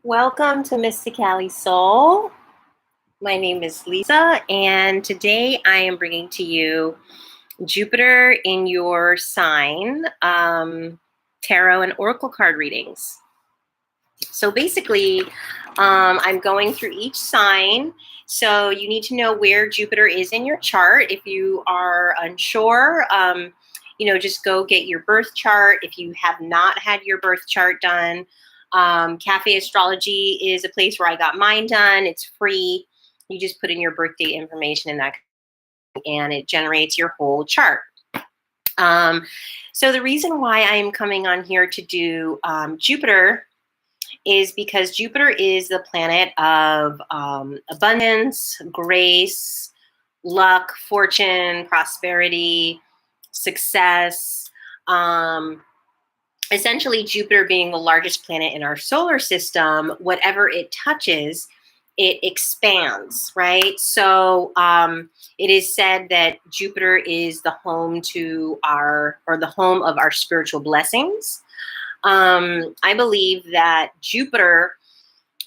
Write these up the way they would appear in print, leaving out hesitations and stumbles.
Welcome to mystikalisol. My name is Lisa, and today I am bringing to you Jupiter in your sign, tarot and oracle card readings. So basically, I'm going through each sign. So you need to know where Jupiter is in your chart. If you are unsure, just go get your birth chart. If you have not had your birth chart done, Cafe Astrology is a place where I got mine done. It's free. You just put in your birthday information in that, and it generates your whole chart. So the reason why I'm coming on here to do Jupiter is because Jupiter is the planet of abundance, grace, luck, fortune, prosperity, success. Essentially, Jupiter being the largest planet in our solar system, whatever it touches, it expands, right? So it is said that Jupiter is the home to the home of our spiritual blessings. I believe that Jupiter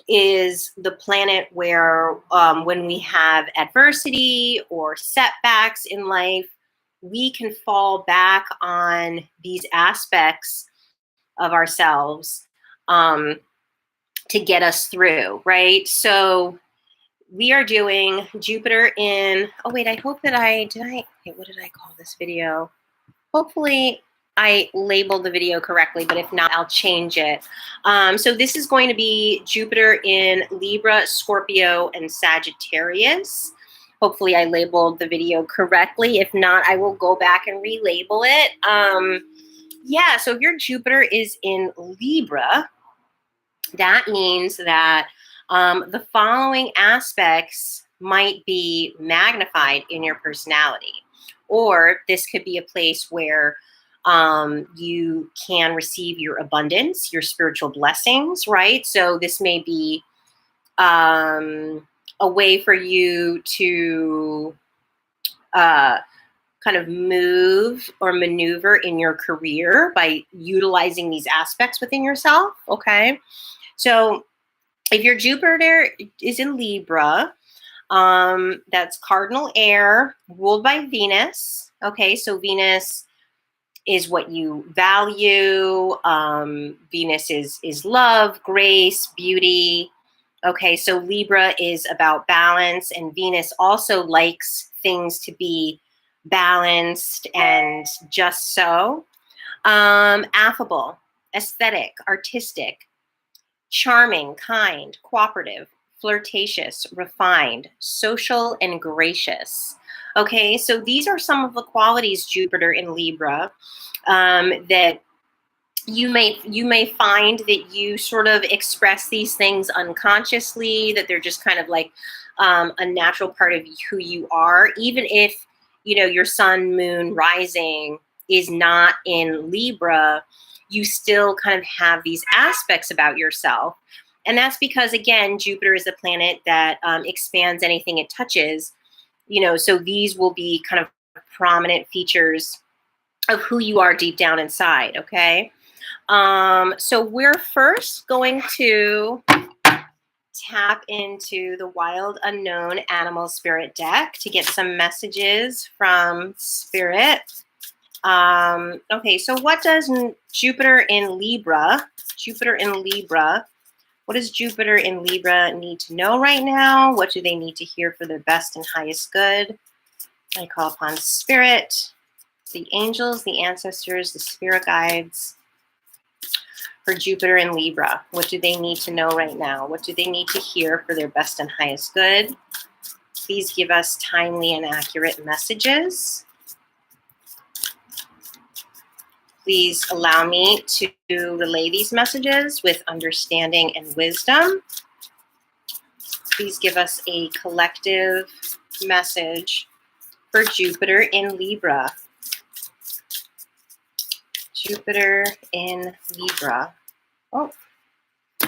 is the planet where when we have adversity or setbacks in life, we can fall back on these aspects of ourselves to get us through, right? So we are doing Jupiter in, oh wait, I hope that what did I call this video? Hopefully I labeled the video correctly, but if not, I'll change it. So this is going to be Jupiter in Libra, Scorpio, and Sagittarius. Hopefully I labeled the video correctly. If not, I will go back and relabel it. Yeah, so if your Jupiter is in Libra, that means that the following aspects might be magnified in your personality. Or this could be a place where you can receive your abundance, your spiritual blessings, right? So this may be a way for you to kind of move or maneuver in your career by utilizing these aspects within yourself, okay? So if your Jupiter is in Libra, that's cardinal air, ruled by Venus, okay? So Venus is what you value. Venus is love, grace, beauty, okay? So Libra is about balance, and Venus also likes things to be balanced and just so. Affable, aesthetic, artistic, charming, kind, cooperative, flirtatious, refined, social, and gracious. Okay, so these are some of the qualities, Jupiter in Libra, that you may find that you sort of express these things unconsciously, that they're just kind of like a natural part of who you are, even if your sun, moon, rising is not in Libra, you still kind of have these aspects about yourself. And that's because, again, Jupiter is a planet that expands anything it touches, so these will be kind of prominent features of who you are deep down inside, okay? So we're first going to tap into the Wild Unknown Animal Spirit deck to get some messages from Spirit. Okay, so what does Jupiter in Libra, what does Jupiter in Libra need to know right now? What do they need to hear for their best and highest good? I call upon Spirit, the angels, the ancestors, the spirit guides for Jupiter in Libra. What do they need to know right now? What do they need to hear for their best and highest good? Please give us timely and accurate messages. Please allow me to relay these messages with understanding and wisdom. Please give us a collective message for Jupiter in Libra. Jupiter in Libra. Oh,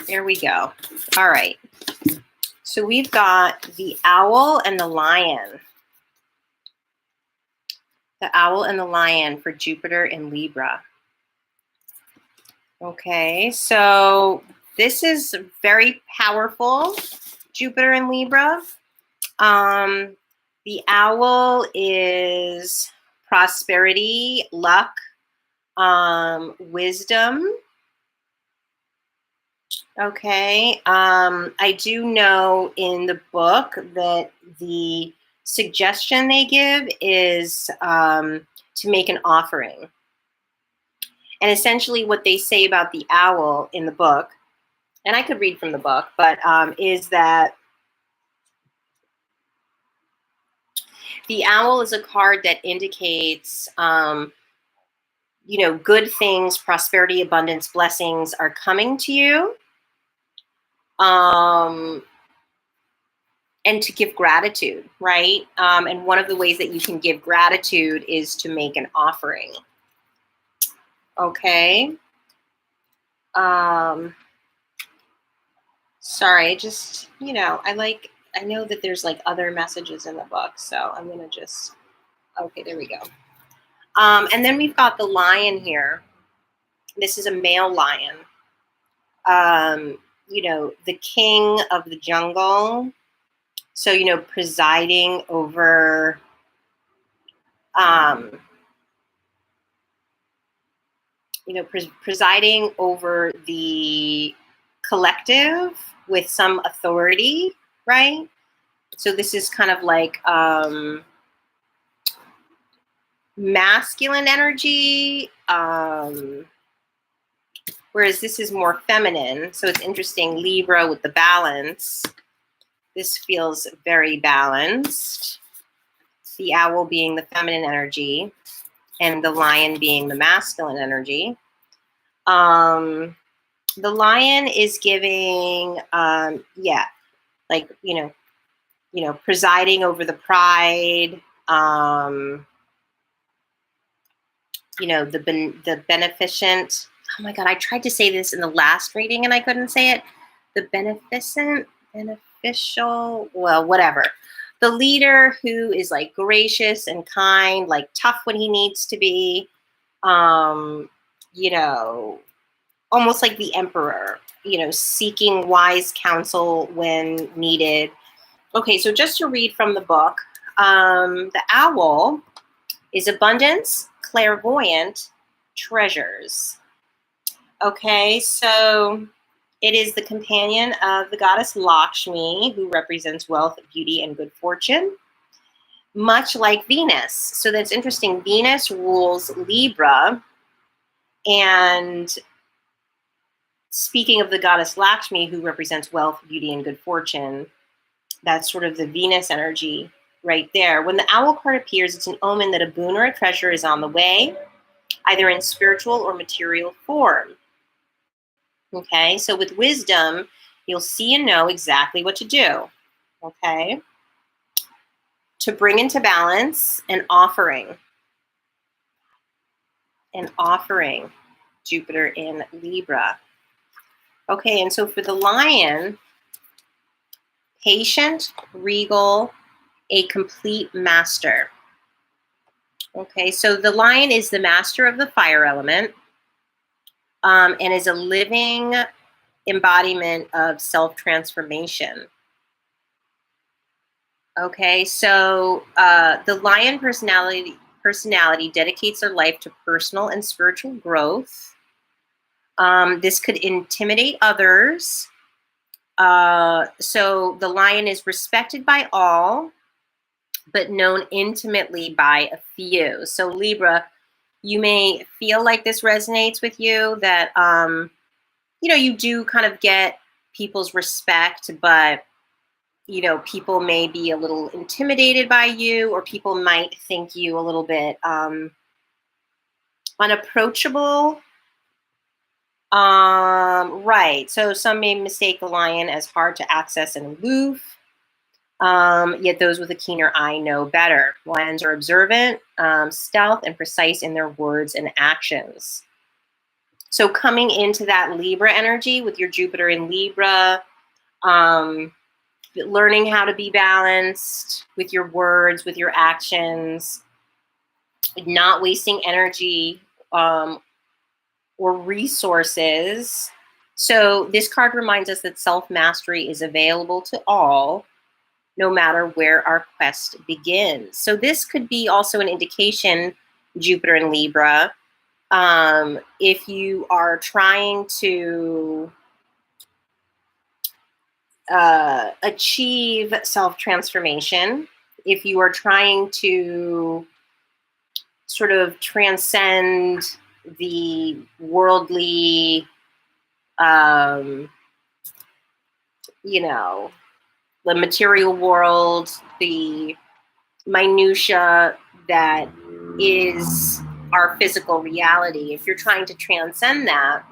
there we go. All right. So we've got the owl and the lion. The owl and the lion for Jupiter in Libra. Okay, so this is very powerful, Jupiter in Libra. The owl is prosperity, luck, wisdom. Okay, I do know in the book that the suggestion they give is to make an offering. And essentially what they say about the owl in the book, and I could read from the book, but is that the owl is a card that indicates, you know, good things, prosperity, abundance, blessings are coming to you. And to give gratitude, right? And one of the ways that you can give gratitude is to make an offering. Okay. Sorry, just, you know, I know that there's like other messages in the book, so I'm going to just, okay, there we go. And then we've got the lion here. This is a male lion. You know, the king of the jungle. So, you know, presiding over, you know, presiding over the collective with some authority, right? So this is kind of like masculine energy, whereas this is more feminine. So it's interesting, Libra with the balance. This feels very balanced. The owl being the feminine energy and the lion being the masculine energy. The lion is giving, yeah, like, you know, presiding over the pride, you know, the beneficent. Oh my God, I tried to say this in the last reading and I couldn't say it. The beneficent, beneficial, well, whatever. The leader who is like gracious and kind, like tough when he needs to be, you know, almost like the emperor, you know, seeking wise counsel when needed. Okay, so just to read from the book, the owl is abundance, clairvoyant, treasures. Okay, so it is the companion of the goddess Lakshmi, who represents wealth, beauty, and good fortune, much like Venus. So that's interesting. Venus rules Libra, and speaking of the goddess Lakshmi, who represents wealth, beauty, and good fortune, that's sort of the Venus energy right there. When the owl card appears, it's an omen that a boon or a treasure is on the way, either in spiritual or material form. Okay, so with wisdom, you'll see and know exactly what to do. Okay, to bring into balance an offering. An offering, Jupiter in Libra. Okay, and so for the lion, patient, regal, a complete master. Okay, so the lion is the master of the fire element, and is a living embodiment of self-transformation. Okay, so the lion personality dedicates their life to personal and spiritual growth. This could intimidate others. So the lion is respected by all, but known intimately by a few. So Libra, you may feel like this resonates with you, that, you know, you do kind of get people's respect, but, you know, people may be a little intimidated by you, or people might think you a little bit unapproachable. Right. So some may mistake the lion as hard to access and aloof. Yet those with a keener eye know better. Lions are observant, stealth, and precise in their words and actions. So coming into that Libra energy with your Jupiter in Libra, learning how to be balanced with your words, with your actions, not wasting energy or resources. So this card reminds us that self-mastery is available to all, no matter where our quest begins. So this could be also an indication, Jupiter in Libra, if you are trying to achieve self-transformation, if you are trying to sort of transcend the worldly, you know, the material world, the minutia that is our physical reality. If you're trying to transcend that,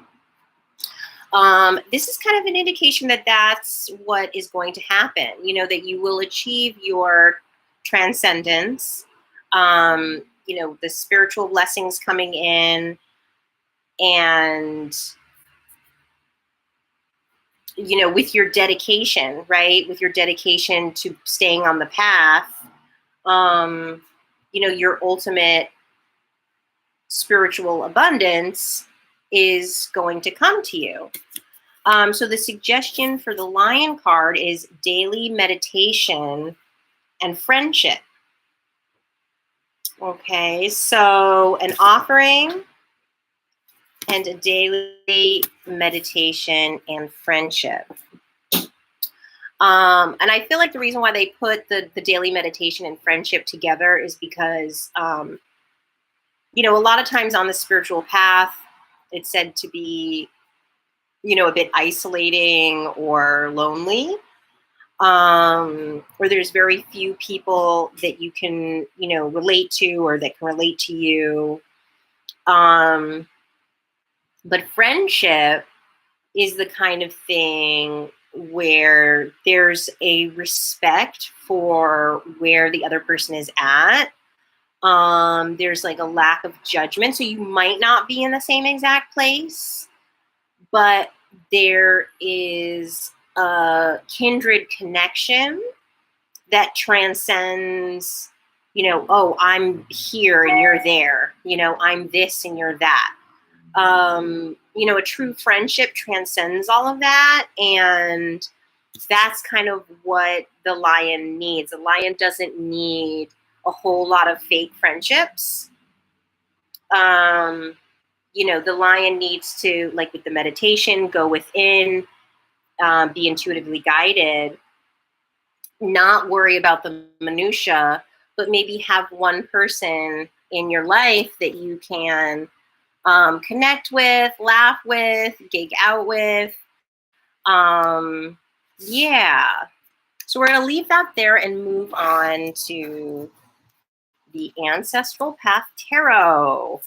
this is kind of an indication that that's what is going to happen. You know, that you will achieve your transcendence. You know, the spiritual blessings coming in, and you know, with your dedication, right? With your dedication to staying on the path, you know, your ultimate spiritual abundance is going to come to you. So the suggestion for the Lion card is daily meditation and friendship. Okay, so an offering and a daily meditation and friendship. And I feel like the reason why they put the daily meditation and friendship together is because, you know, a lot of times on the spiritual path, it's said to be, you know, a bit isolating or lonely, or there's very few people that you can, you know, relate to or that can relate to you. But friendship is the kind of thing where there's a respect for where the other person is at. There's like a lack of judgment. So you might not be in the same exact place, but there is a kindred connection that transcends, you know, oh, I'm here and you're there. You know, I'm this and you're that. You know, a true friendship transcends all of that. And that's kind of what the lion needs. The lion doesn't need a whole lot of fake friendships. You know, the lion needs to, like with the meditation, go within, be intuitively guided, not worry about the minutia, but maybe have one person in your life that you can connect with, laugh with, gig out with. Yeah. So we're going to leave that there and move on to the Ancestral Path Tarot.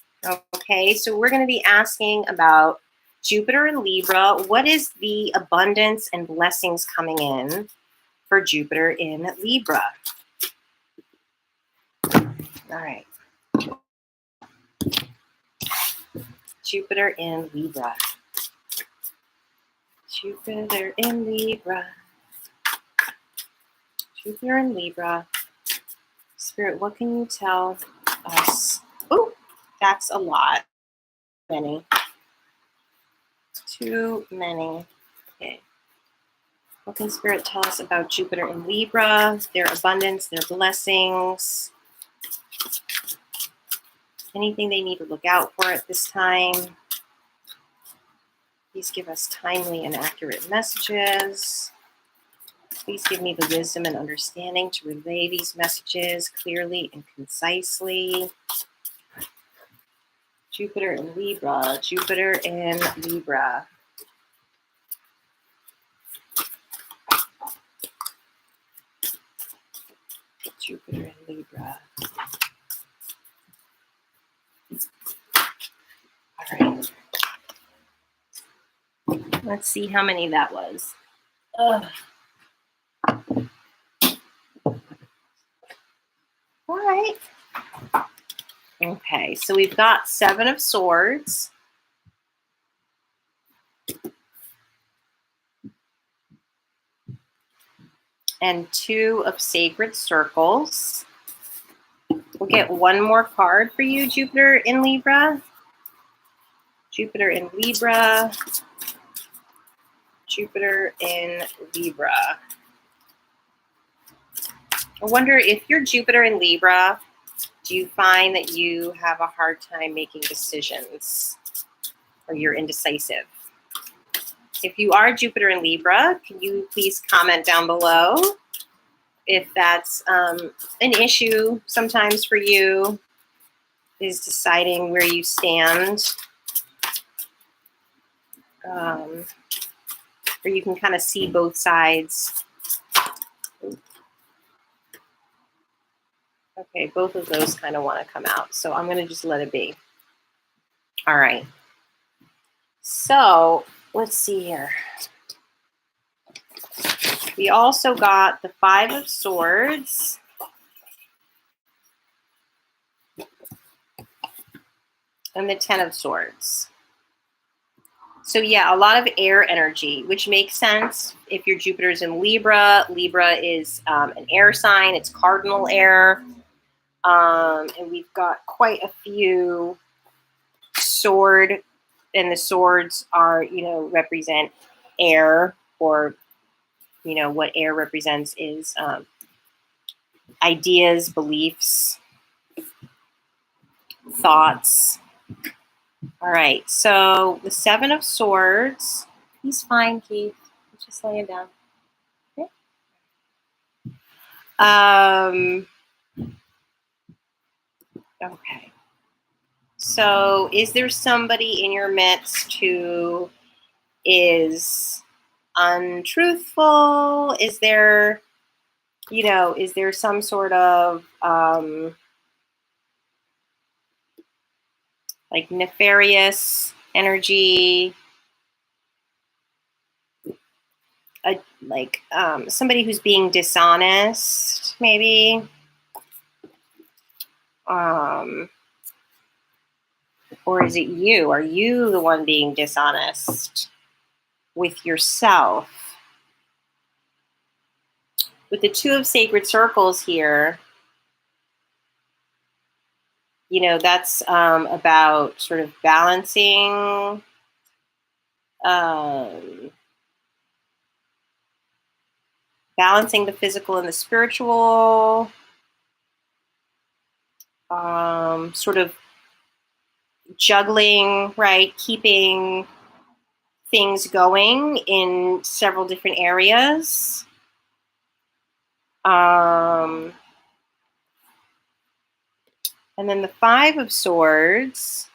Okay, so we're going to be asking about Jupiter in Libra. What is the abundance and blessings coming in for Jupiter in Libra? All right. Jupiter in Libra. Jupiter in Libra. Jupiter in Libra. Spirit, what can you tell us? Oh, that's a lot. Many. Too many. Okay. What can Spirit tell us about Jupiter in Libra, their abundance, their blessings? Anything they need to look out for at this time? Please give us timely and accurate messages. Please give me the wisdom and understanding to relay these messages clearly and concisely. Jupiter in Libra, Jupiter in Libra. Jupiter in Libra. All right. Let's see how many that was. Ugh. All right. Okay, so we've got 7 of Swords. and 2 of sacred circles. We'll get one more card for you, Jupiter in Libra. Jupiter in Libra. Jupiter in Libra. I wonder if you're Jupiter in Libra, do you find that you have a hard time making decisions or you're indecisive? If you are Jupiter in Libra, can you please comment down below if that's an issue sometimes for you, is deciding where you stand. Or you can kind of see both sides. Okay, both of those kind of want to come out. So I'm going to just let it be. All right. So let's see here. We also got the 5 of Swords. And the 10 of Swords. So yeah, a lot of air energy, which makes sense. If your Jupiter's in Libra, Libra is an air sign. It's cardinal air. And we've got quite a few sword, and the swords are, represent air, or, what air represents is ideas, beliefs, thoughts. All right, so the 7 of Swords. He's fine, Keith. He's just laying down. Okay. Okay. So is there somebody in your midst who is untruthful? Is there, is there some sort of like nefarious energy? Like somebody who's being dishonest, maybe? Or is it you? Are you the one being dishonest with yourself? With the 2 of sacred circles here, that's about sort of balancing balancing the physical and the spiritual, sort of juggling, right? Keeping things going in several different areas. And then the 5 of Swords.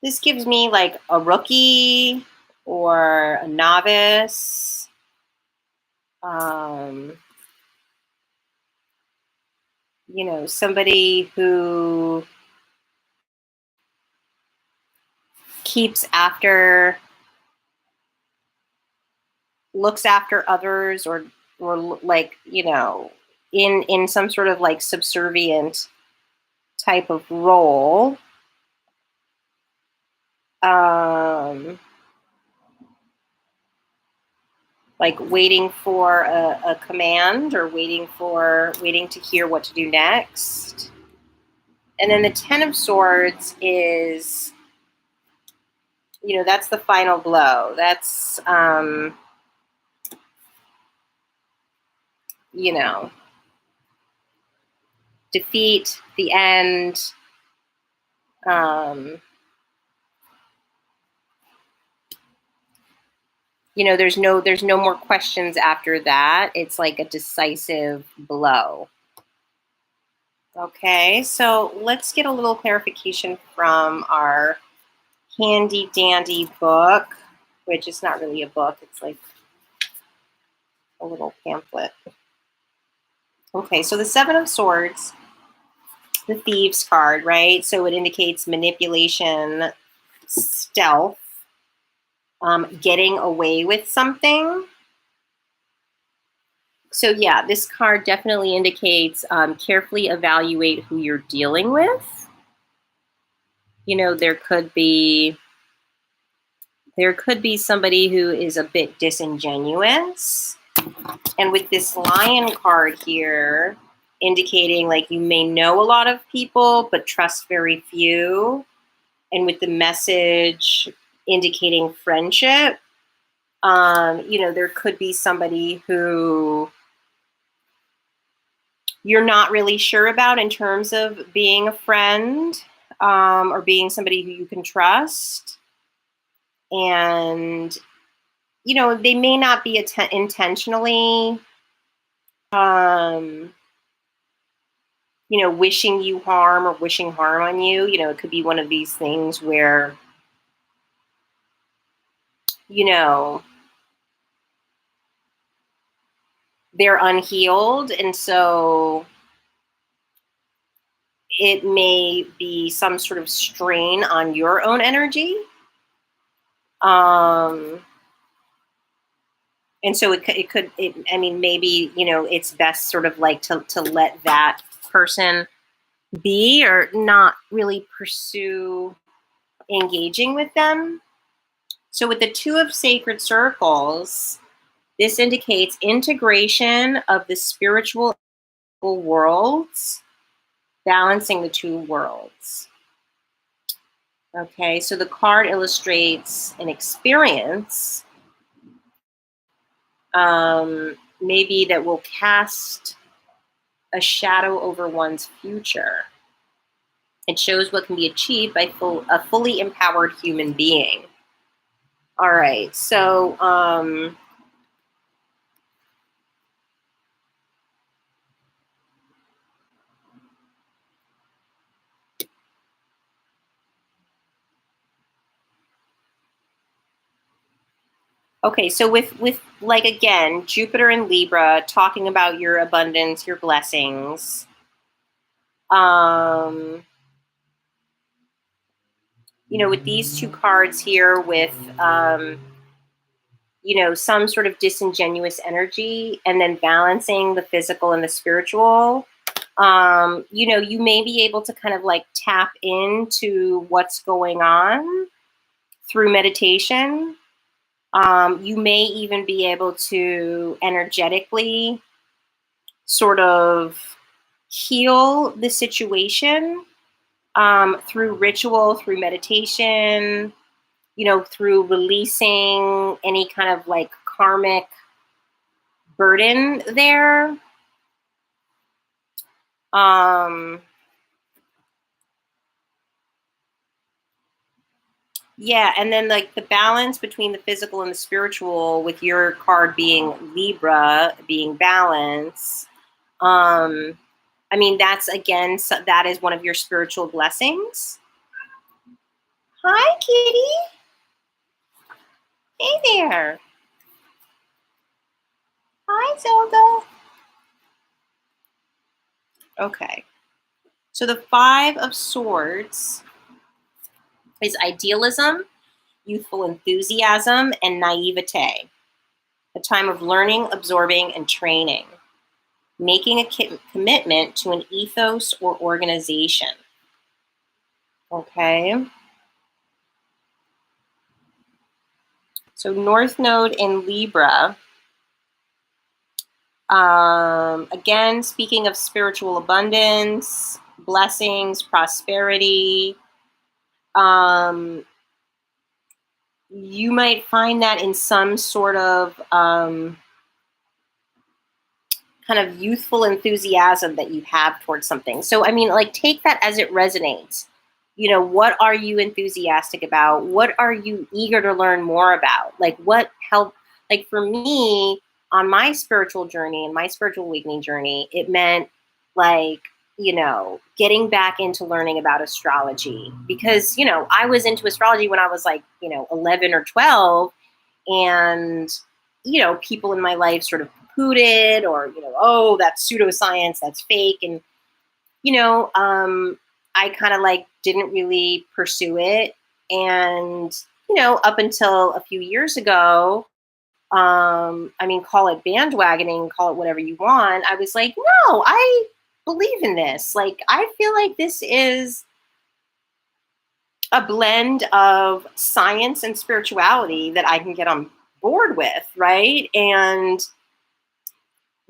This gives me like a rookie or a novice. Somebody who looks after others, or like, in some sort of like subservient type of role. Like waiting for a command, or waiting to hear what to do next. And then the 10 of Swords is, that's the final blow. That's, defeat, the end. There's no more questions after that. It's like a decisive blow. Okay, so let's get a little clarification from our handy dandy book, which is not really a book. It's like a little pamphlet. Okay, so the 7 of Swords, the Thieves card, right? So it indicates manipulation, stealth, getting away with something. So yeah, this card definitely indicates carefully evaluate who you're dealing with. There could be somebody who is a bit disingenuous. And with this Lion card here, indicating like you may know a lot of people, but trust very few. And with the message indicating friendship, there could be somebody who you're not really sure about in terms of being a friend, or being somebody who you can trust. And, they may not be intentionally, wishing you harm or wishing harm on you. It could be one of these things where, they're unhealed. And so it may be some sort of strain on your own energy. And so maybe, it's best sort of like to let that person be, or not really pursue engaging with them. So with the Two of Sacred Circles, this indicates integration of the spiritual worlds, balancing the two worlds. Okay, so the card illustrates an experience, maybe that will cast a shadow over one's future. It shows what can be achieved by a fully empowered human being. All right, so okay, so with like, again, Jupiter and Libra, talking about your abundance, your blessings. With these two cards here, with some sort of disingenuous energy, and then balancing the physical and the spiritual. You may be able to kind of like tap into what's going on through meditation. You may even be able to energetically sort of heal the situation, through ritual, through meditation, through releasing any kind of like karmic burden there. Yeah, and then like the balance between the physical and the spiritual, with your card being Libra, being balance. That's, again, that is one of your spiritual blessings. Hi, kitty. Hey there. Hi, Zelda. Okay. So the Five of Swords is idealism, youthful enthusiasm, and naivete. A time of learning, absorbing, and training. Making a commitment to an ethos or organization. Okay. So North Node in Libra. Again, speaking of spiritual abundance, blessings, prosperity. You might find that in some sort of kind of youthful enthusiasm that you have towards something. So, take that as it resonates. What are you enthusiastic about? What are you eager to learn more about? Like, what helped? Like, for me, on my spiritual journey and my spiritual awakening journey, it meant like, getting back into learning about astrology, because, I was into astrology when I was like, 11 or 12, and, people in my life sort of pooed it, or, oh, that's pseudoscience, that's fake. And, I kind of like didn't really pursue it. And, up until a few years ago, I mean, call it bandwagoning, call it whatever you want. I was like, no, I believe in this. Like, I feel like this is a blend of science and spirituality that I can get on board with, right? And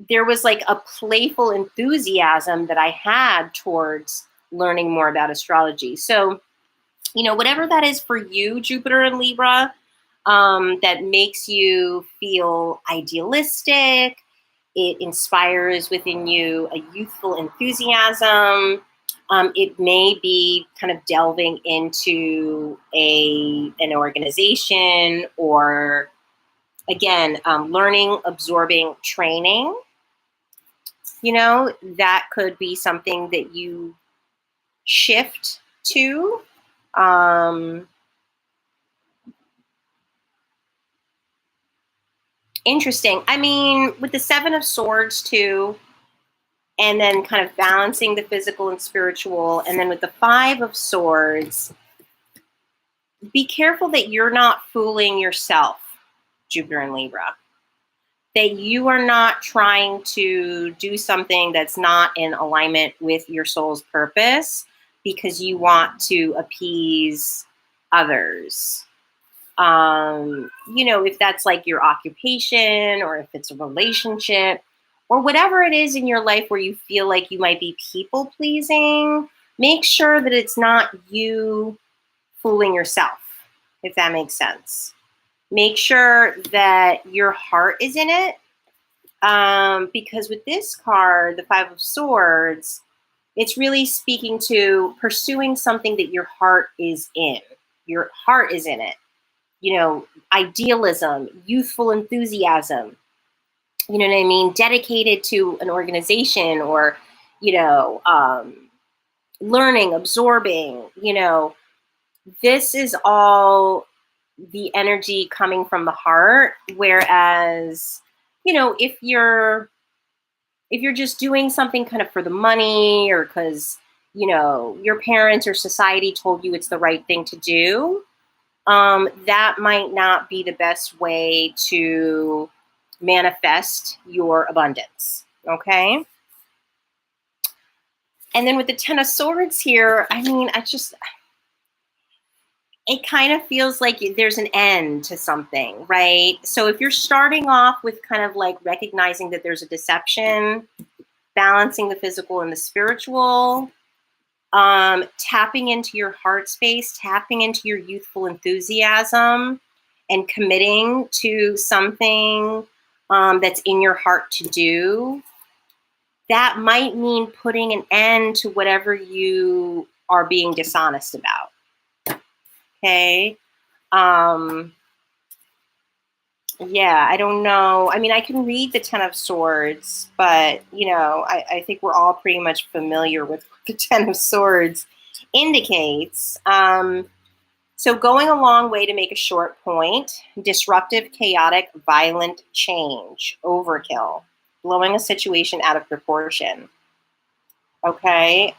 there was like a playful enthusiasm that I had towards learning more about astrology. So, whatever that is for you, Jupiter and Libra, that makes you feel idealistic, it inspires within you a youthful enthusiasm. It may be kind of delving into an organization, or again, learning, absorbing, training. That could be something that you shift to. Interesting. I mean, with the Seven of Swords too, and then kind of balancing the physical and spiritual, and then with the Five of Swords, be careful that you're not fooling yourself, Jupiter and Libra. That you are not trying to do something that's not in alignment with your soul's purpose because you want to appease others. If that's like your occupation, or if it's a relationship, or whatever it is in your life where you feel like you might be people pleasing, make sure that it's not you fooling yourself, if that makes sense. Make sure that your heart is in it. Because with this card, the Five of Swords, it's really speaking to pursuing something that your heart is in. Your heart is in it. Idealism, youthful enthusiasm, you know what I mean? Dedicated to an organization, or, learning, absorbing, this is all the energy coming from the heart. Whereas, if you're just doing something kind of for the money, or because, your parents or society told you it's the right thing to do, that might not be the best way to manifest your abundance. Okay. And then with the Ten of Swords here, I mean, it kind of feels like there's an end to something, right? So if you're starting off with kind of like recognizing that there's a deception, balancing the physical and the spiritual, tapping into your heart space, tapping into your youthful enthusiasm, and committing to something that's in your heart to do, that might mean putting an end to whatever you are being dishonest about. Okay. Yeah, I don't know. I mean, I can read the Ten of Swords, but, I think we're all pretty much familiar with what the Ten of Swords indicates. So going a long way to make a short point: disruptive, chaotic, violent change, overkill, blowing a situation out of proportion. Okay.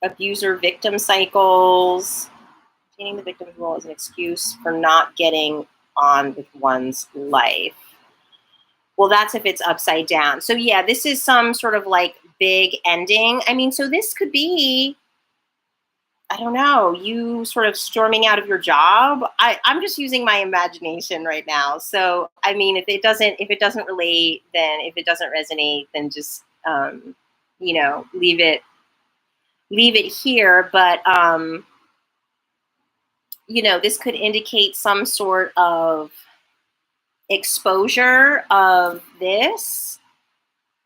Abuser victim cycles. Maintaining the victim's role as an excuse for not getting on with one's life. Well, that's if it's upside down. So yeah, this is some sort of like big ending. I mean, so this could be, I don't know, you sort of storming out of your job. I'm just using my imagination right now. So I mean, if it doesn't relate, then if it doesn't resonate, then just leave it here. But this could indicate some sort of exposure of this.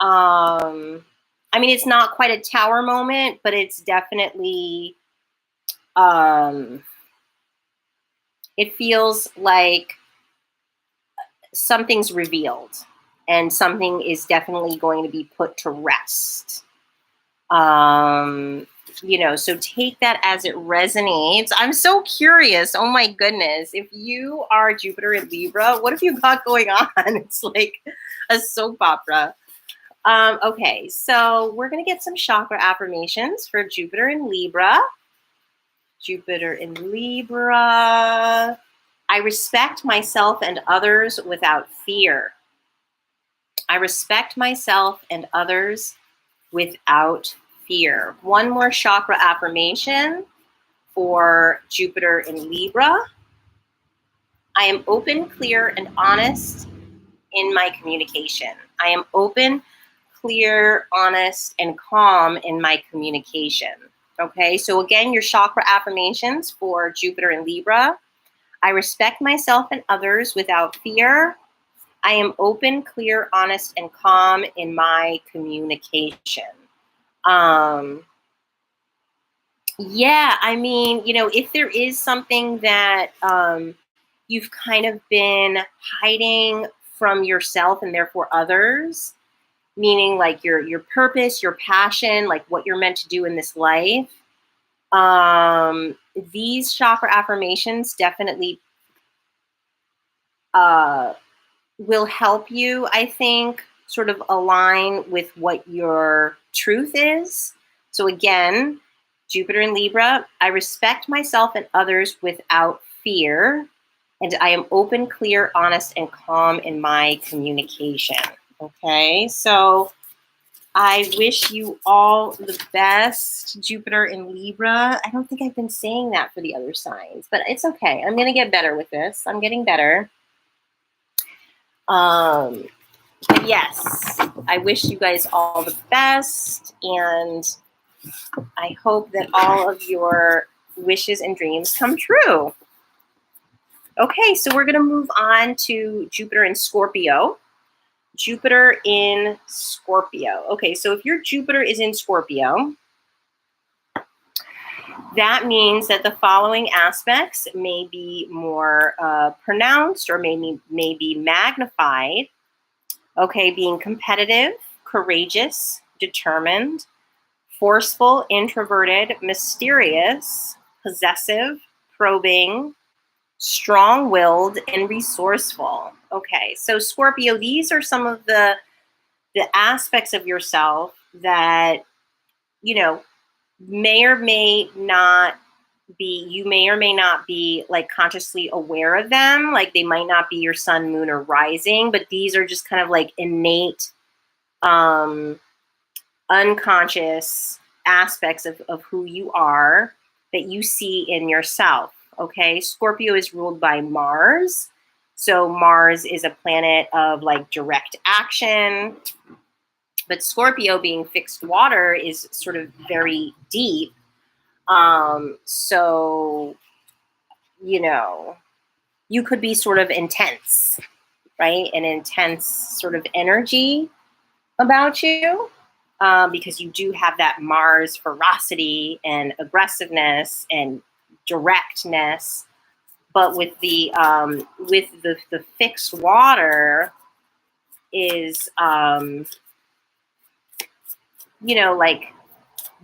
I mean, it's not quite a tower moment, but it's definitely, it feels like something's revealed and something is definitely going to be put to rest. So take that as it resonates. I'm so curious. Oh my goodness. If you are Jupiter in Libra, what have you got going on? It's like a soap opera. Okay, so we're going to get some chakra affirmations for Jupiter in Libra. Jupiter in Libra. I respect myself and others without fear. I respect myself and others without fear. One more chakra affirmation for Jupiter in Libra. I am open, clear, and honest in my communication. I am open, clear, honest, and calm in my communication. Okay, so again, your chakra affirmations for Jupiter in Libra. I respect myself and others without fear. I am open, clear, honest, and calm in my communication. Yeah, I mean, if there is something that you've kind of been hiding from yourself and therefore others, meaning like your purpose, your passion, like what you're meant to do in this life, these chakra affirmations definitely will help you, I think, sort of align with what your truth is. So again, Jupiter in Libra, I respect myself and others without fear, and I am open, clear, honest, and calm in my communication. Okay, so I wish you all the best, Jupiter in Libra. I don't think I've been saying that for the other signs, but it's okay. I'm going to get better with this. I'm getting better. But yes, I wish you guys all the best, and I hope that all of your wishes and dreams come true. Okay, so we're going to move on to Jupiter in Scorpio. Jupiter in Scorpio. Okay, so if your Jupiter is in Scorpio, that means that the following aspects may be more pronounced or may be magnified. Okay, being competitive, courageous, determined, forceful, introverted, mysterious, possessive, probing, strong-willed, and resourceful. Okay, so Scorpio, these are some of the aspects of yourself that, may or may not be, you may or may not be like consciously aware of them. Like they might not be your sun, moon, or rising, but these are just kind of like innate, unconscious aspects of who you are that you see in yourself. Okay, Scorpio is ruled by Mars. So Mars is a planet of like direct action, but Scorpio, being fixed water, is sort of very deep. So, you could be sort of intense, right? An intense sort of energy about you, because you do have that Mars ferocity and aggressiveness and directness. But with the fixed water is, like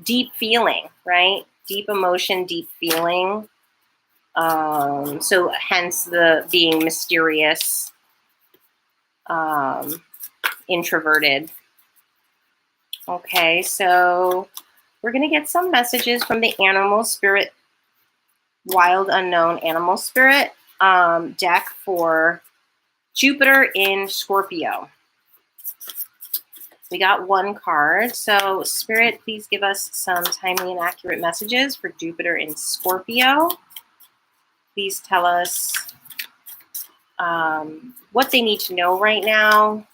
deep feeling, right? Deep emotion, deep feeling. So hence the being mysterious, introverted. Okay, so we're going to get some messages from the animal spirit, wild unknown animal spirit deck for Jupiter in Scorpio. We got one card. So Spirit, please give us some timely and accurate messages for Jupiter in Scorpio. Please tell us what they need to know right now.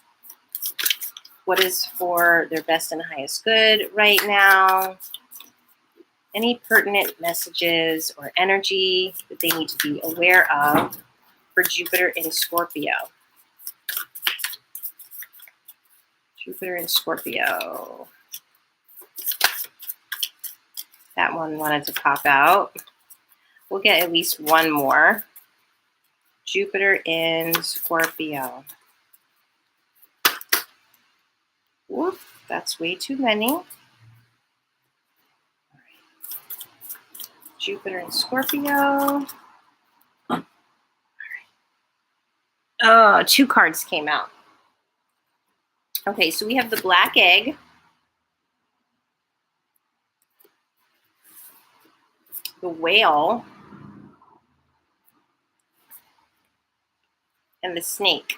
What is for their best and highest good right now. Any pertinent messages or energy that they need to be aware of for Jupiter in Scorpio. Jupiter in Scorpio. That one wanted to pop out. We'll get at least one more. Jupiter in Scorpio. Whoop, that's way too many. All right. Jupiter in Scorpio. All right. Oh, two cards came out. Okay, so we have the black egg, the whale, and the snake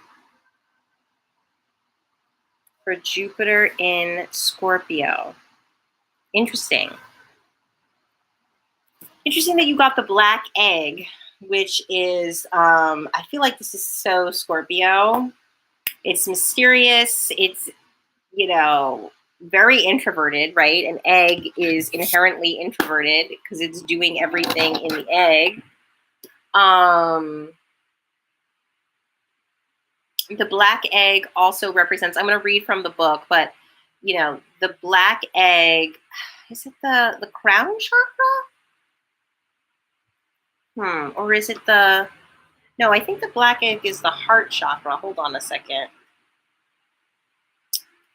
for Jupiter in Scorpio. Interesting. Interesting that you got the black egg, which is, I feel like this is so Scorpio. It's mysterious. It's, very introverted, right? An egg is inherently introverted because it's doing everything in the egg. The black egg also represents, I'm going to read from the book, but, the black egg, is it the crown chakra? Or is it no, I think the black egg is the heart chakra. Hold on a second.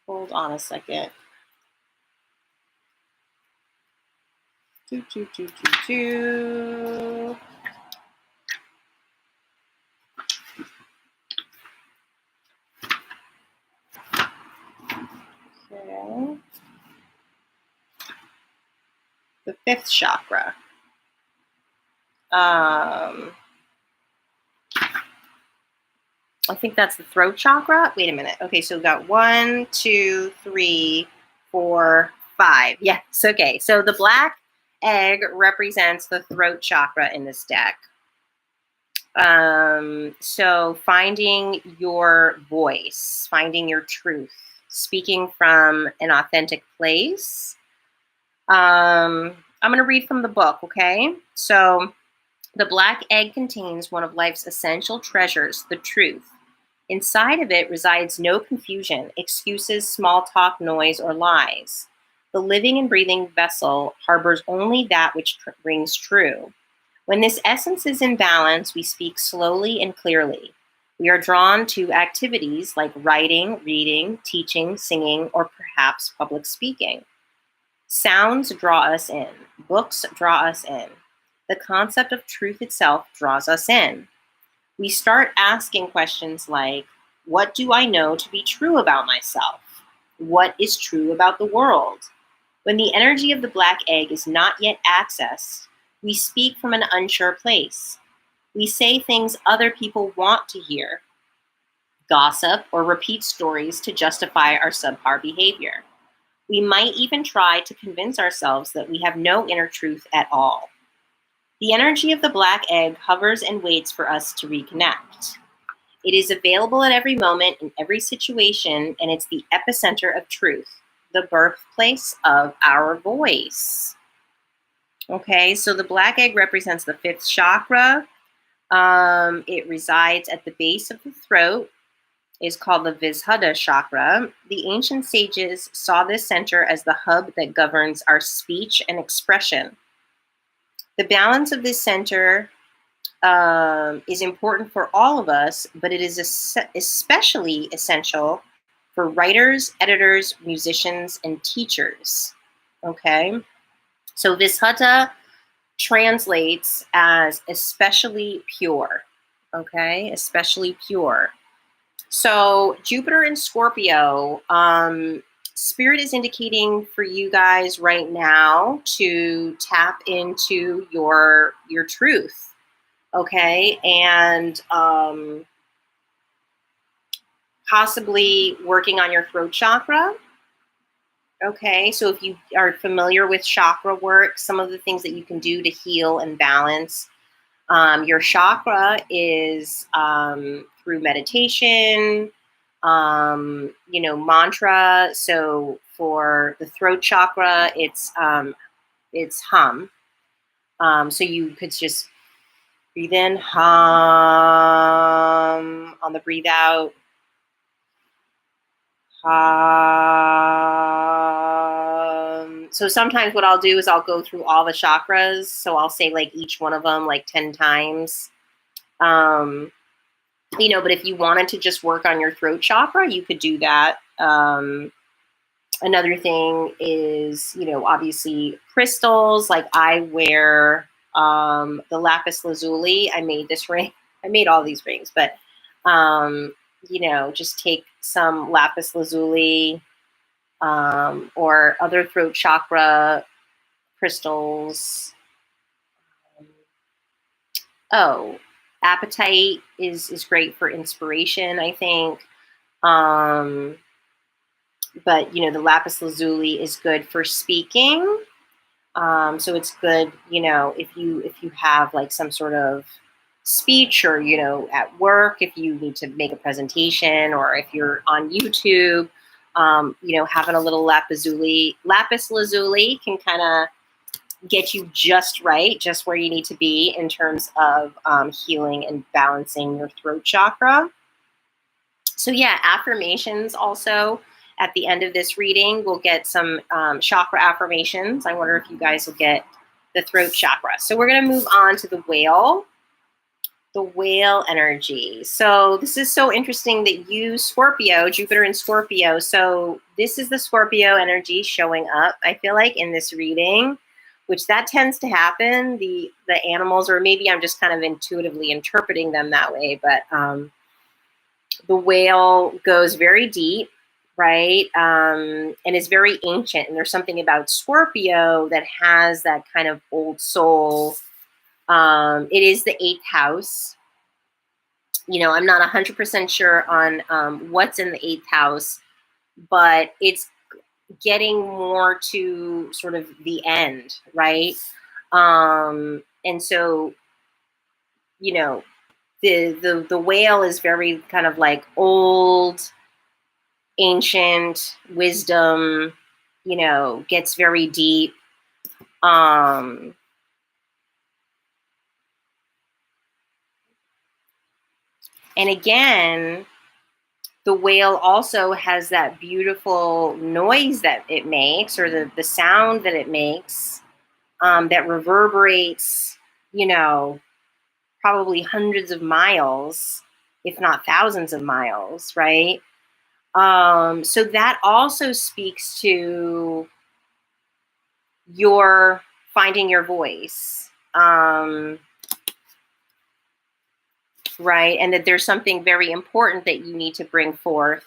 Okay. The fifth chakra. I think that's the throat chakra. Wait a minute. Okay, so we've got 1, 2, 3, 4, 5. Yes, okay. So the black egg represents the throat chakra in this deck. So finding your voice, finding your truth, speaking from an authentic place. I'm going to read from the book, okay? So the black egg contains one of life's essential treasures, the truth. Inside of it resides no confusion, excuses, small talk, noise, or lies. The living and breathing vessel harbors only that which rings true. When this essence is in balance, we speak slowly and clearly. We are drawn to activities like writing, reading, teaching, singing, or perhaps public speaking. Sounds draw us in. Books draw us in. The concept of truth itself draws us in. We start asking questions like, what do I know to be true about myself? What is true about the world? When the energy of the black egg is not yet accessed, we speak from an unsure place. We say things other people want to hear, gossip, or repeat stories to justify our subpar behavior. We might even try to convince ourselves that we have no inner truth at all. The energy of the black egg hovers and waits for us to reconnect. It is available at every moment, in every situation, and it's the epicenter of truth, the birthplace of our voice. Okay, so the black egg represents the fifth chakra. It resides at the base of the throat. It's called the Vishuddha chakra. The ancient sages saw this center as the hub that governs our speech and expression. The balance of this center is important for all of us, but it is especially essential for writers, editors, musicians, and teachers. Okay, so Vishuddha translates as especially pure. Okay, especially pure. So Jupiter in Scorpio, Spirit is indicating for you guys right now to tap into your truth, okay? And possibly working on your throat chakra, okay? So if you are familiar with chakra work, some of the things that you can do to heal and balance your chakra is through meditation, mantra. So for the throat chakra, it's hum. So you could just breathe in, hum, on the breathe out, hum. So sometimes what I'll do is I'll go through all the chakras. So I'll say like each one of them like 10 times. But if you wanted to just work on your throat chakra, you could do that. Another thing is, obviously crystals. Like I wear the lapis lazuli. I made this ring. I made all these rings, but, just take some lapis lazuli or other throat chakra crystals. Appetite is great for inspiration, I think. But the lapis lazuli is good for speaking. So it's good, if you have like some sort of speech, or at work, if you need to make a presentation, or if you're on YouTube, having a little lapis lazuli can kind of get you just right, just where you need to be in terms of healing and balancing your throat chakra. So yeah, affirmations also. At the end of this reading, we'll get some chakra affirmations. I wonder if you guys will get the throat chakra. So we're going to move on to the whale energy. So this is so interesting that you, Scorpio, Jupiter in Scorpio. So this is the Scorpio energy showing up, I feel like, in this reading, which that tends to happen. The animals, or maybe I'm just kind of intuitively interpreting them that way, but the whale goes very deep, right? And is very ancient. And there's something about Scorpio that has that kind of old soul. It is the 8th house. I'm not 100% sure on what's in the 8th house, but it's getting more to sort of the end, right? And so, the whale is very kind of like old, ancient wisdom, gets very deep. And again, the whale also has that beautiful noise that it makes, or the sound that it makes, that reverberates, probably hundreds of miles, if not thousands of miles, right? So that also speaks to your finding your voice, right? And that there's something very important that you need to bring forth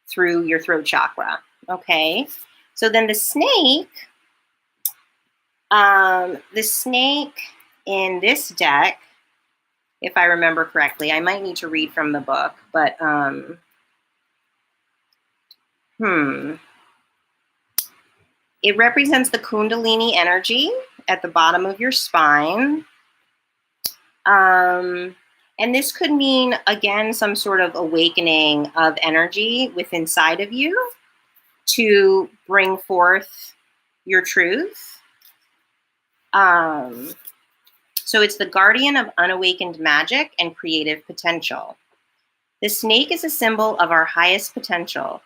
through your throat chakra, okay? So then the snake in this deck, if I remember correctly, I might need to read from the book, but it represents the Kundalini energy at the bottom of your spine. And this could mean, again, some sort of awakening of energy within inside of you to bring forth your truth. So it's the guardian of unawakened magic and creative potential. The snake is a symbol of our highest potential.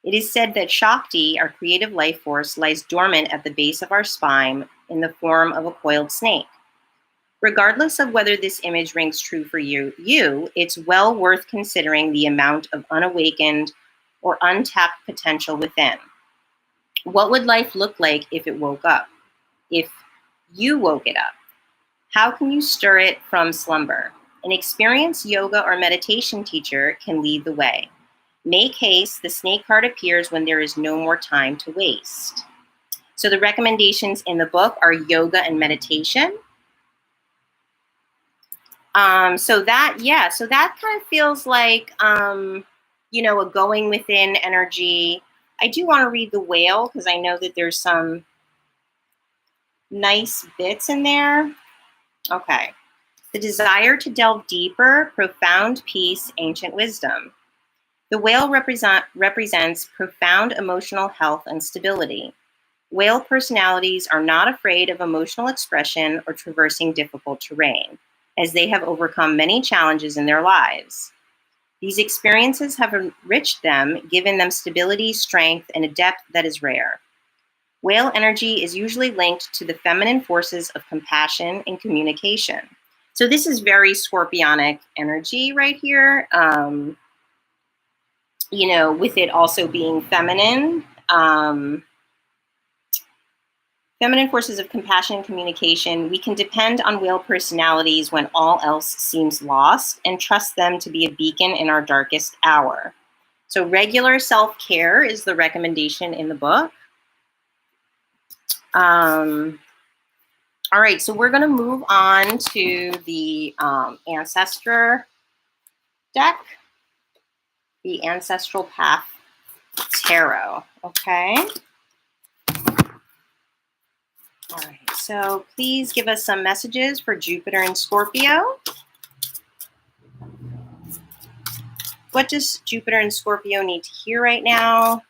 It is said that Shakti, our creative life force, lies dormant at the base of our spine in the form of a coiled snake. Regardless of whether this image rings true for you, it's well worth considering the amount of unawakened or untapped potential within. What would life look like if it woke up? If you woke it up? How can you stir it from slumber? An experienced yoga or meditation teacher can lead the way. Make haste, the snake card appears when there is no more time to waste. So the recommendations in the book are yoga and meditation. So that kind of feels like, a going within energy. I do want to read the whale because I know that there's some nice bits in there. Okay. The desire to delve deeper, profound peace, ancient wisdom. The whale represents profound emotional health and stability. Whale personalities are not afraid of emotional expression or traversing difficult terrain, as they have overcome many challenges in their lives. These experiences have enriched them, given them stability, strength, and a depth that is rare. Whale energy is usually linked to the feminine forces of compassion and communication. So this is very scorpionic energy right here, with it also being feminine. Feminine forces of compassion and communication. We can depend on whale personalities when all else seems lost and trust them to be a beacon in our darkest hour. So regular self-care is the recommendation in the book. Our All right, so we're going to move on to the Ancestor deck, the Ancestral Path Tarot, okay? All right, so please give us some messages for Jupiter and Scorpio. What does Jupiter and Scorpio need to hear right now?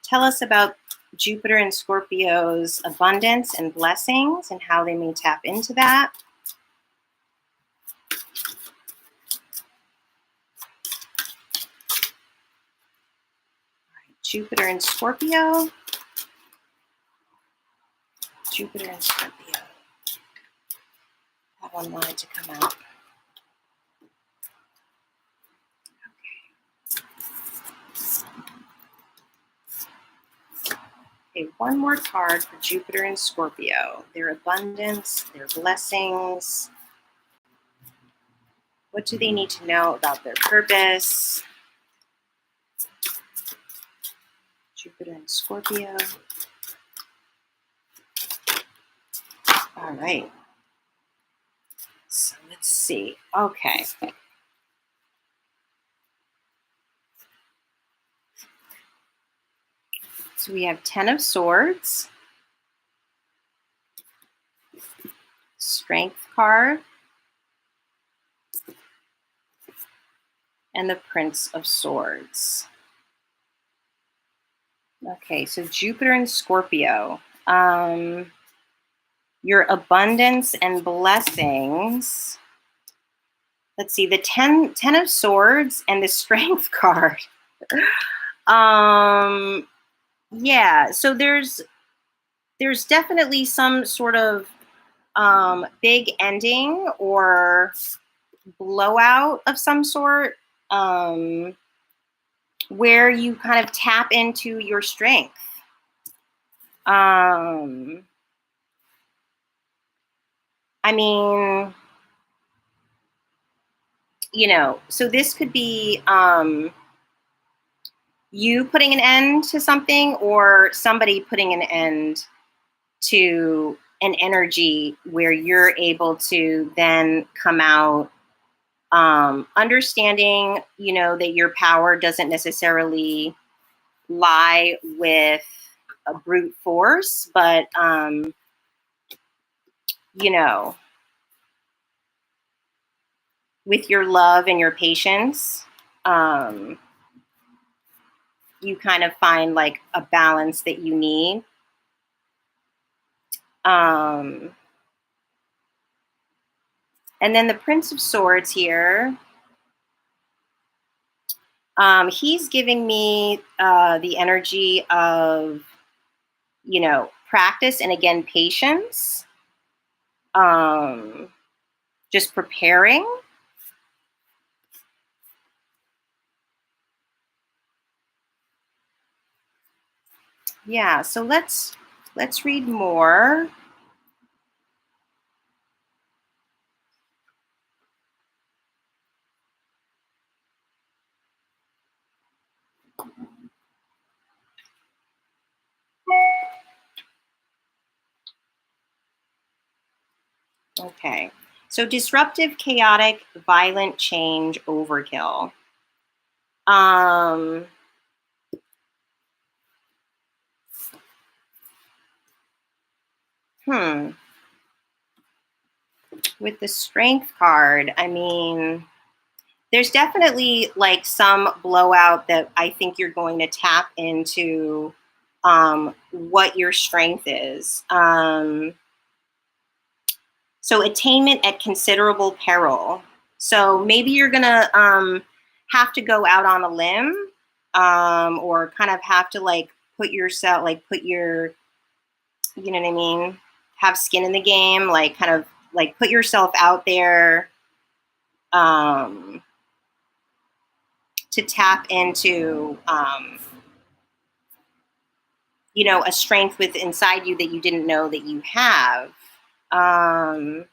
Tell us about Jupiter and Scorpio's abundance and blessings and how they may tap into that. Jupiter and Scorpio. Jupiter and Scorpio. That one wanted to come out. Okay, one more card for Jupiter and Scorpio. Their abundance, their blessings. What do they need to know about their purpose? Jupiter and Scorpio. All right. So let's see. Okay. So we have 10 of Swords, Strength card, and the Prince of Swords. Okay, so Jupiter and Scorpio. Your abundance and blessings. Let's see, the 10 of Swords and the Strength card. Yeah, so there's definitely some sort of big ending or blowout of some sort where you kind of tap into your strength. I mean, you know, so this could be you putting an end to something or somebody putting an end to an energy where you're able to then come out understanding, you know, that your power doesn't necessarily lie with a brute force, but, you know, with your love and your patience, you kind of find like a balance that you need. And then the Prince of Swords here, he's giving me the energy of, you know, practice and again, patience, just preparing. Yeah, so let's read more. Okay, so disruptive, chaotic, violent change, overkill. With the Strength card, I mean, there's definitely like some blowout that I think you're going to tap into what your strength is. So attainment at considerable peril. So maybe you're gonna have to go out on a limb or kind of have to like put yourself, like put your, you know what I mean? Have skin in the game, like kind of like put yourself out there to tap into, you know, a strength with inside you that you didn't know that you have. Okay.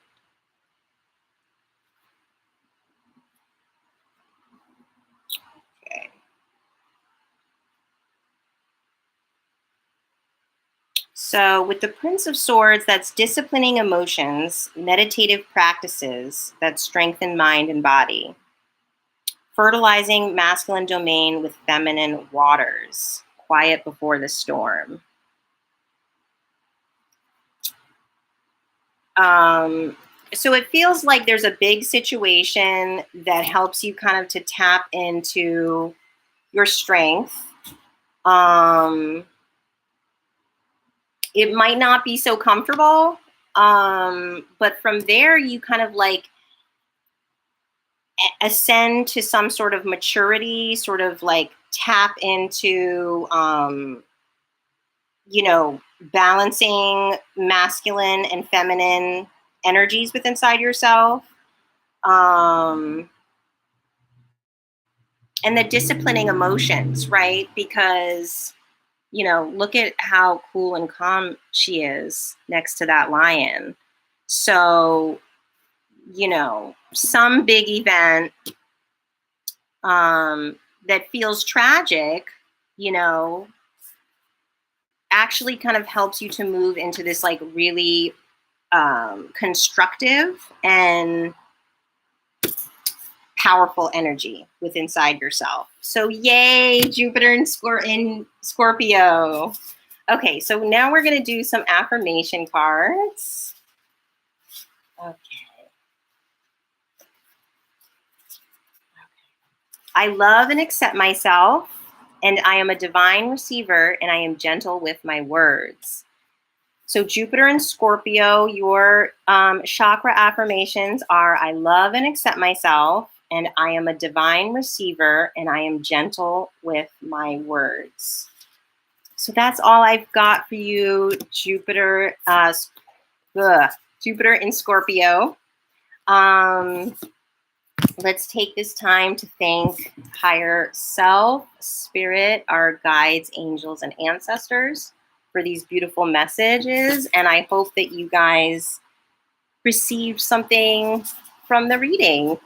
So with the Prince of Swords, that's disciplining emotions, meditative practices that strengthen mind and body, fertilizing masculine domain with feminine waters, quiet before the storm. So it feels like there's a big situation that helps you kind of to tap into your strength. It might not be so comfortable, but from there you kind of like ascend to some sort of maturity, sort of like tap into, balancing masculine and feminine energies within inside yourself. And the disciplining emotions, right? Because, look at how cool and calm she is next to that lion. So, some big event that feels tragic, actually kind of helps you to move into this like really constructive and powerful energy within inside yourself. So yay, Jupiter in Scorpio. Okay, so now we're going to do some affirmation cards. Okay. I love and accept myself, and I am a divine receiver, and I am gentle with my words. So Jupiter and Scorpio, your chakra affirmations are, I love and accept myself, and I am a divine receiver, and I am gentle with my words. So that's all I've got for you, Jupiter in Scorpio. Let's take this time to thank higher self, spirit, our guides, angels, and ancestors for these beautiful messages. And I hope that you guys received something from the reading.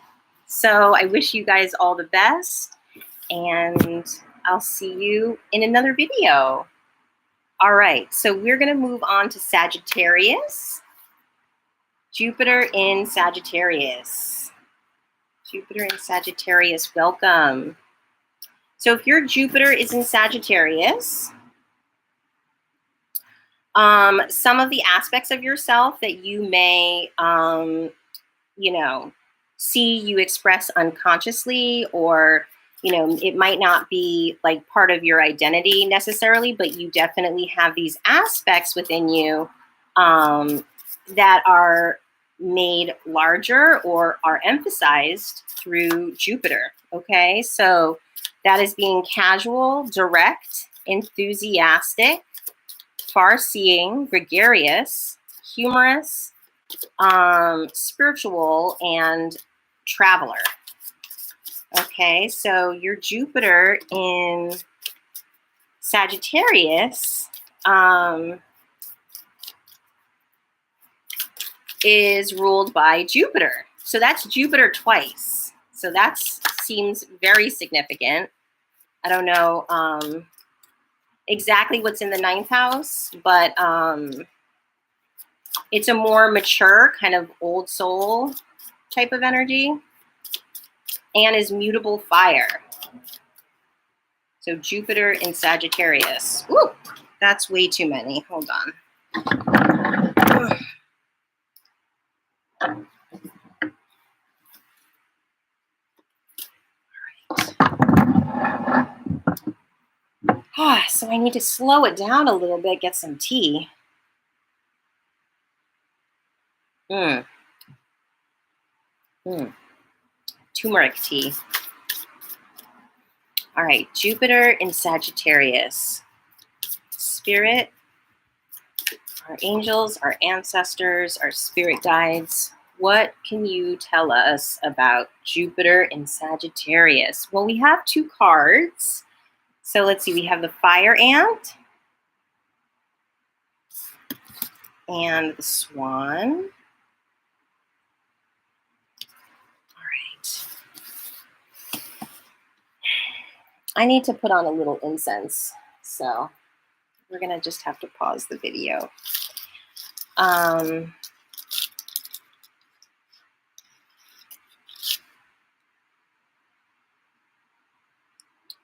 So I wish you guys all the best, and I'll see you in another video. All right, so we're going to move on to Sagittarius. Jupiter in Sagittarius. Jupiter in Sagittarius, welcome. So if your Jupiter is in Sagittarius, some of the aspects of yourself that you may, see you express unconsciously, or, it might not be like part of your identity necessarily, but you definitely have these aspects within you that are made larger or are emphasized through Jupiter. Okay, so that is being casual, direct, enthusiastic, far-seeing, gregarious, humorous, spiritual, and traveler. Okay, so your Jupiter in Sagittarius is ruled by Jupiter. So that's Jupiter twice. So that seems very significant. I don't know exactly what's in the 9th house, but it's a more mature, kind of old soul type of energy, and is mutable fire. So Jupiter in Sagittarius. Ooh, that's way too many. Hold on. So I need to slow it down a little bit, get some tea. Turmeric tea. All right, Jupiter in Sagittarius. Spirit, our angels, our ancestors, our spirit guides. What can you tell us about Jupiter in Sagittarius? Well, we have 2 cards. So let's see, we have the fire ant and the swan. All right. I need to put on a little incense. So we're going to just have to pause the video.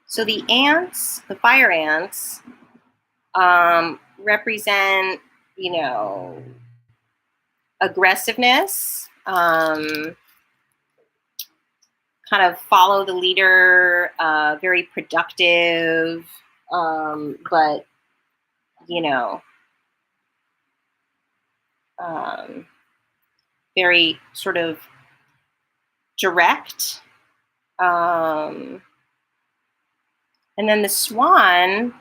So the ants, the fire ants, represent, you know, aggressiveness, kind of follow the leader, very productive, but, you know, very sort of direct. And then the swan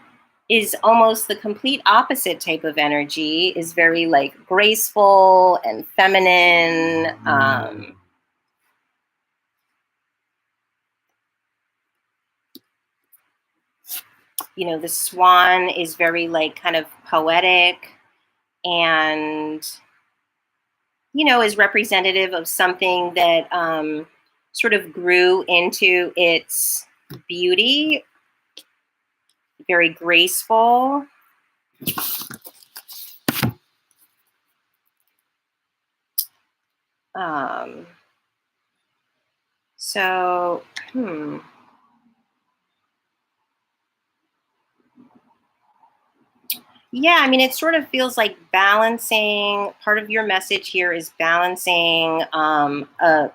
is almost the complete opposite type of energy, is very like graceful and feminine. You know, the swan is very like kind of poetic and, you know, is representative of something that sort of grew into its beauty, very graceful. So, yeah, I mean, it sort of feels like balancing. Part of your message here is balancing a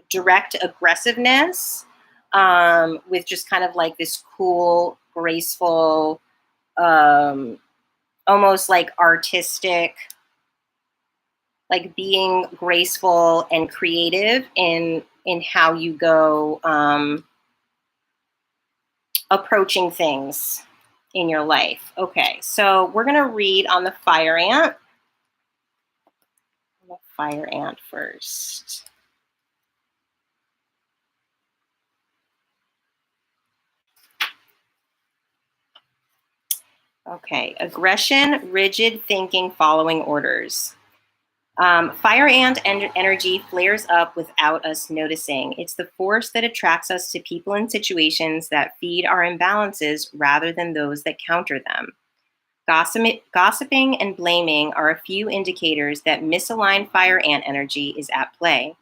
direct aggressiveness with just kind of like this cool, graceful, almost like artistic, like being graceful and creative in how you go approaching things in your life. Okay, so we're gonna read on the fire ant. The fire ant first. Okay, aggression, rigid thinking, following orders. Fire ant energy flares up without us noticing. It's the force that attracts us to people and situations that feed our imbalances rather than those that counter them. Gossiping and blaming are a few indicators that misaligned fire ant energy is at play.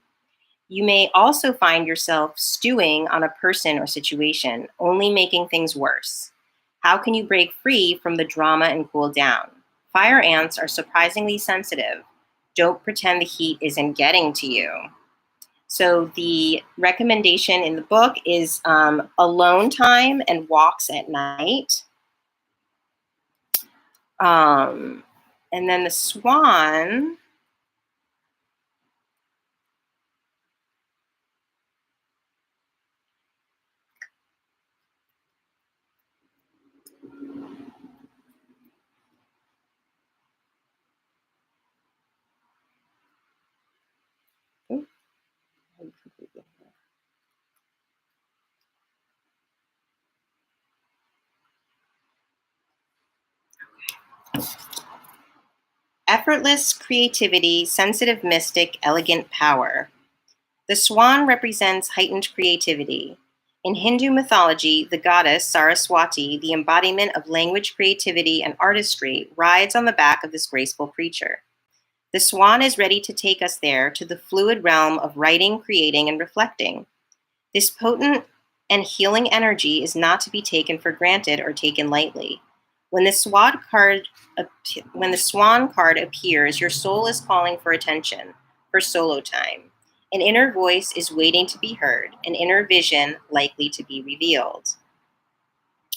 You may also find yourself stewing on a person or situation, only making things worse. How can you break free from the drama and cool down? Fire ants are surprisingly sensitive. Don't pretend the heat isn't getting to you. So the recommendation in the book is alone time and walks at night. And then the swan. Effortless creativity, sensitive mystic, elegant power. The swan represents heightened creativity. In Hindu mythology, the goddess Saraswati, the embodiment of language, creativity, and artistry, rides on the back of this graceful creature. The swan is ready to take us there to the fluid realm of writing, creating, and reflecting. This potent and healing energy is not to be taken for granted or taken lightly. When the swan card appears, your soul is calling for attention, for solo time. An inner voice is waiting to be heard, an inner vision likely to be revealed.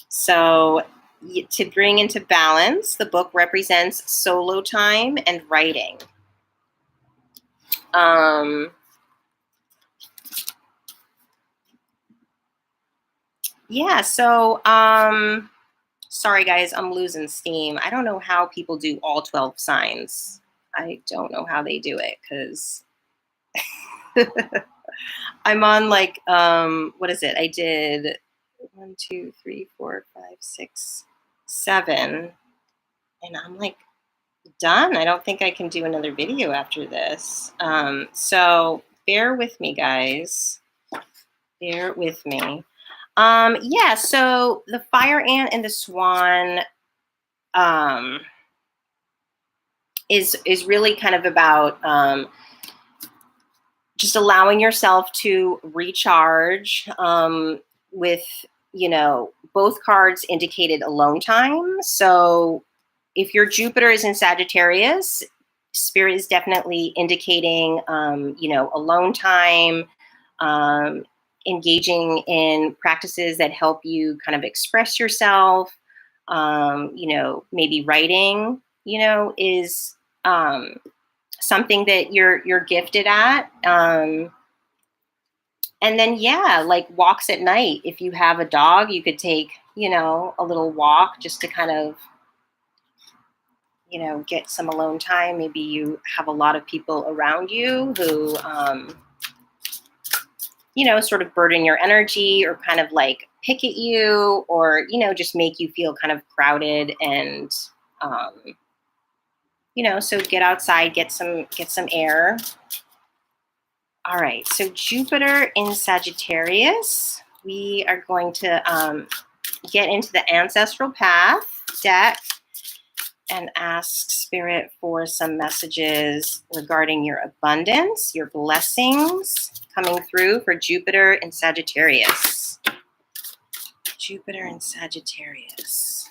So, to bring into balance, the book represents solo time and writing. Yeah, so sorry guys, I'm losing steam. I don't know how people do all 12 signs. I don't know how they do it because I'm on like what is it? I did 1, 2, 3, 4, 5, 6, 7, and I'm like done. I don't think I can do another video after this. So bear with me, guys. Bear with me. Yeah, so the fire ant and the swan is really kind of about just allowing yourself to recharge, with, both cards indicated alone time. So if your Jupiter is in Sagittarius, Spirit is definitely indicating, alone time, engaging in practices that help you kind of express yourself. Maybe writing, is something that you're gifted at. And then, yeah, like walks at night. If you have a dog, you could take, a little walk just to kind of, get some alone time. Maybe you have a lot of people around you who, sort of burden your energy or kind of like pick at you or, just make you feel kind of crowded and, so get outside, get some air. All right, so Jupiter in Sagittarius. We are going to get into the Ancestral Path deck and ask Spirit for some messages regarding your abundance, your blessings coming through for Jupiter in Sagittarius. Jupiter in Sagittarius.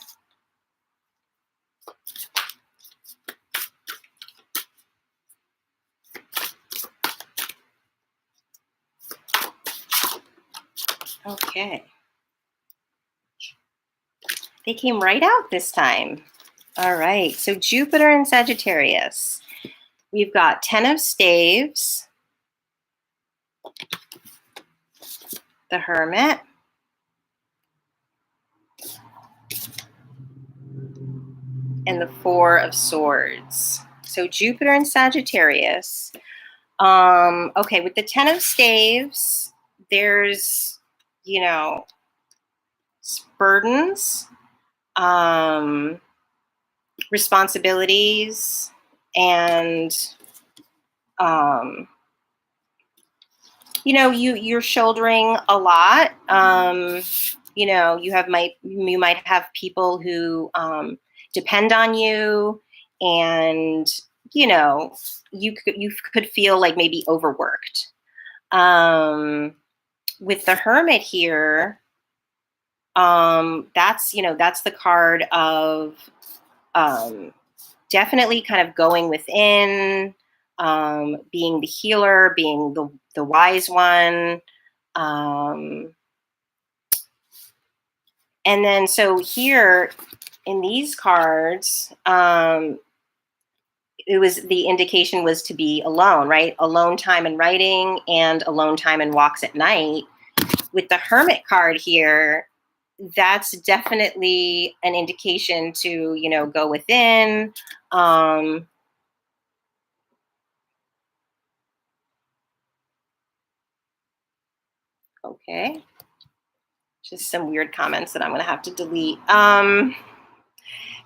Okay. They came right out this time. All right. So Jupiter in Sagittarius. We've got 10 of Staves, the Hermit, and the Four of Swords. So Jupiter in Sagittarius. Okay, with the 10 of Staves, there's, burdens, responsibilities, and you're shouldering a lot. You might have people who depend on you, and you could feel like maybe overworked. With the Hermit here, that's the card of definitely kind of going within, being the healer, being the wise one. And then so here in these cards, the indication was to be alone, right? Alone time in writing and alone time in walks at night. With the Hermit card here, that's definitely an indication to, go within. Okay. Just some weird comments that I'm going to have to delete.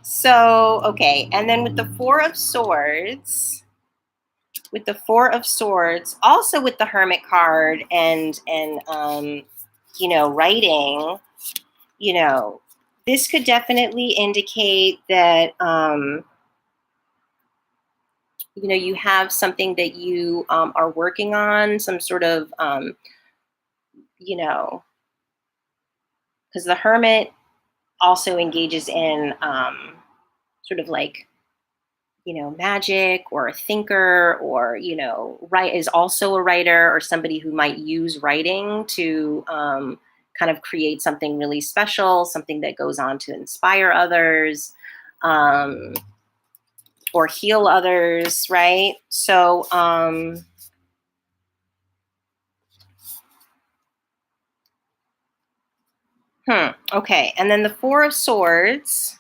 So, okay. And then with the Four of Swords, also with the Hermit card and writing, this could definitely indicate that, you have something that you are working on, some sort of, because the Hermit also engages in sort of like, magic, or a thinker, or, is also a writer, or somebody who might use writing to kind of create something really special, something that goes on to inspire others, or heal others, right? So, okay. And then the Four of Swords.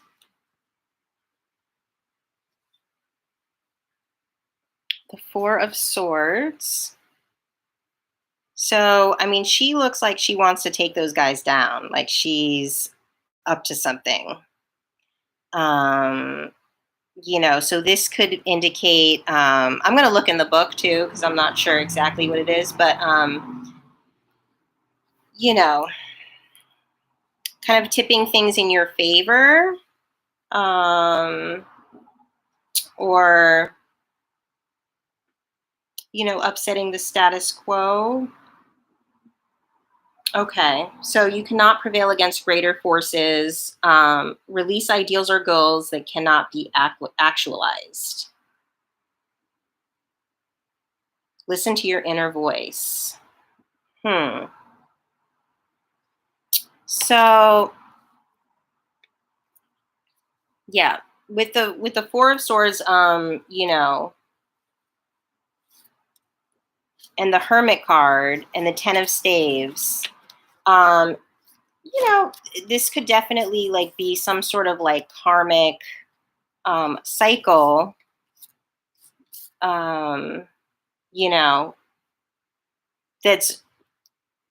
The Four of Swords. So, I mean, she looks like she wants to take those guys down. Like she's up to something. So this could indicate, I'm going to look in the book too, because I'm not sure exactly what it is, but, kind of tipping things in your favor. or, you know, upsetting the status quo. Okay, so you cannot prevail against greater forces. Release ideals or goals that cannot be actualized. Listen to your inner voice. So yeah, with the Four of Swords, you know, and the Hermit card and the Ten of Staves, um, you know, this could definitely like be some sort of like karmic cycle, you know, that's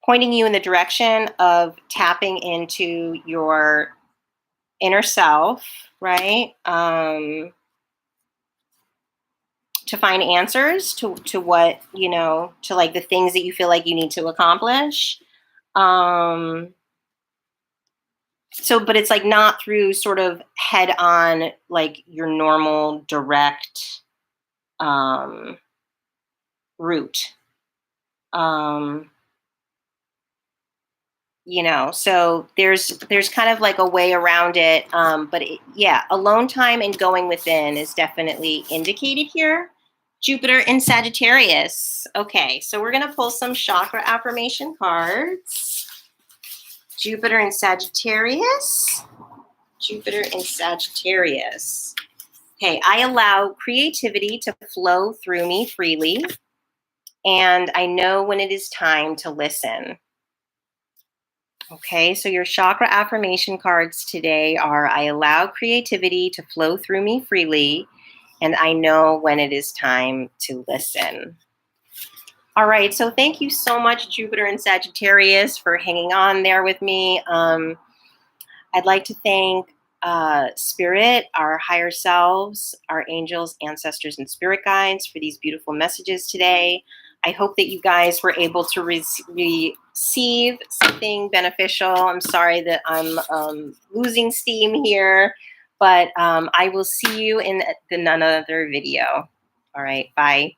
pointing you in the direction of tapping into your inner self, right? To find answers to what, you know, to like the things that you feel like you need to accomplish. So, but it's like not through sort of head on, like your normal direct route. You know, so there's kind of like a way around it. But yeah, alone time and going within is definitely indicated here. Jupiter in Sagittarius. Okay, so we're gonna pull some chakra affirmation cards. Jupiter in Sagittarius. Jupiter in Sagittarius. Okay, I allow creativity to flow through me freely, and I know when it is time to listen. Okay, so your chakra affirmation cards today are I allow creativity to flow through me freely, and I know when it is time to listen. All right, so thank you so much, Jupiter and Sagittarius, for hanging on there with me. I'd like to thank Spirit, our higher selves, our angels, ancestors, and spirit guides for these beautiful messages today. I hope that you guys were able to receive something beneficial. I'm sorry that I'm losing steam here, but I will see you in another video. All right, bye.